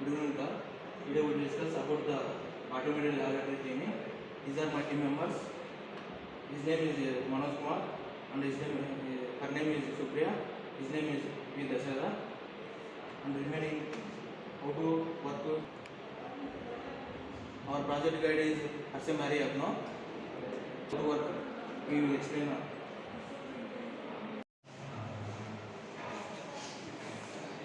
evening call. Today we will discuss about the automated laboratory cleaning. These are my team members. His name is Manoj Kumar and her name is Supriya. His name is P. Dashara. And remaining how to work. Our project guide is Harse Mary Apno. How to work, we will explain.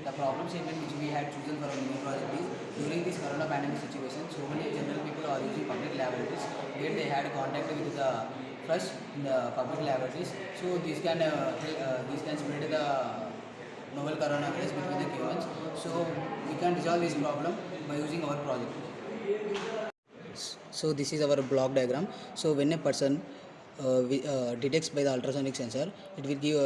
The problem statement which we had chosen for our mini project is during this corona pandemic situation, so many general people are using public laboratories where they had contact with the flush in the public laboratories. So this can spread the novel coronavirus between the humans. So we can resolve this problem by using our project. So this is our block diagram. So when a person detects by the ultrasonic sensor, it will give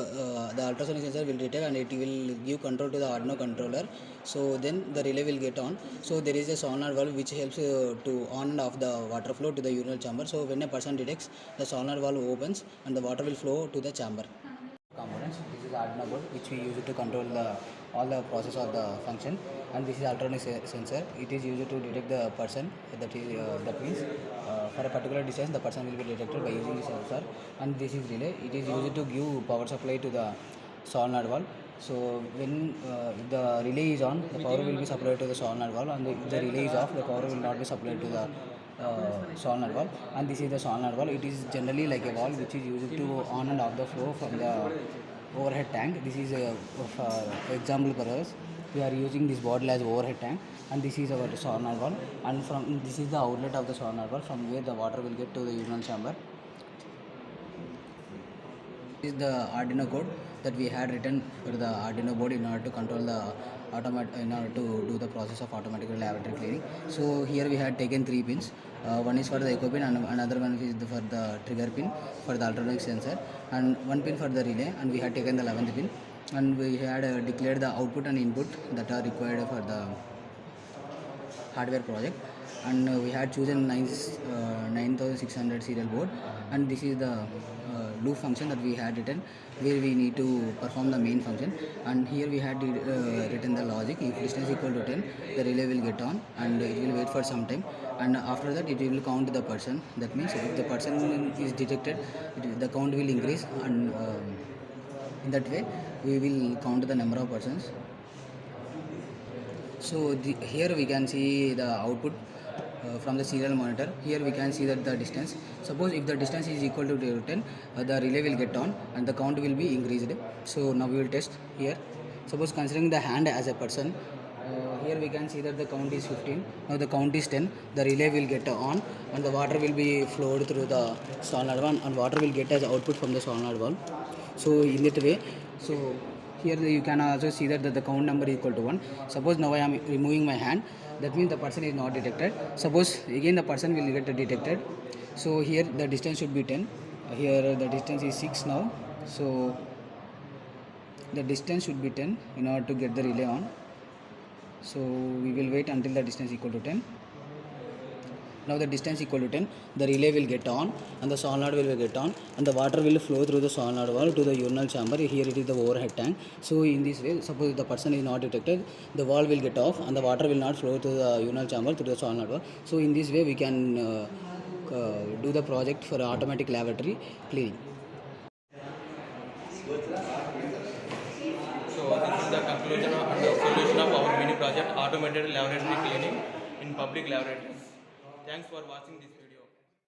the ultrasonic sensor will detect and it will give control to the Arduino controller. So then the relay will get on. So there is a solenoid valve which helps to on and off the water flow to the urinal chamber. So when a person detects, the solenoid valve opens and the water will flow to the chamber. Components. This is Arduino board which we use to control all the process of the function, and this is ultrasonic sensor. It is used to detect the person. That means for a particular distance the person will be detected by using this sensor. And this is relay. It is used to give power supply to the solenoid valve. So when the relay is on, the power will be supplied to the solenoid valve, and if the relay is off, the power will not be supplied to the solenoid valve. And this is the solenoid valve. It is generally like a valve which is used to on and off the flow from the overhead tank. This is for example purpose. We are using this bottle as overhead tank, and this is our solenoid valve, and from this is the outlet of the solenoid valve from where the water will get to the urinal chamber. This is the Arduino code that we had written for the Arduino board in order to control the in order to do the process of automatic laboratory cleaning. So here we had taken 3 pins. One is for the echo pin, and another one is for the trigger pin for the ultrasonic sensor, and one pin for the relay, and we had taken the 11th pin, and we had declared the output and input that are required for the hardware project. And we had chosen 9600 serial board, and this is the loop function that we had written where we need to perform the main function. And here we had written the logic: if distance equal to 10, the relay will get on and it will wait for some time, and after that it will count the person. That means if the person is detected, the count will increase, and in that way we will count the number of persons. So here we can see the output from the serial monitor. Here we can see that the distance. Suppose if the distance is equal to 10, the relay will get on and the count will be increased. So now we will test here. Suppose considering the hand as a person, here we can see that the count is 15. Now the count is 10. The relay will get on and the water will be flowed through the solenoid valve, and water will get as output from the solenoid valve. So in that way, so here you can also see that the count number is equal to 1. Suppose now I am removing my hand, that means the person is not detected. Suppose again the person will get detected. So here the distance should be 10. Here the distance is 6 now. So the distance should be 10 in order to get the relay on. So we will wait until the distance equal to 10. Now the distance equal to 10, the relay will get on and the solenoid will get on, and the water will flow through the solenoid valve to the urinal chamber. Here it is the overhead tank. So in this way, suppose the person is not detected, the valve will get off and the water will not flow to the urinal chamber through the solenoid valve. So in this way we can do the project for automatic laboratory cleaning. So this is the conclusion and the solution of our mini project, automated laboratory cleaning in public laboratories. Thanks for watching this video.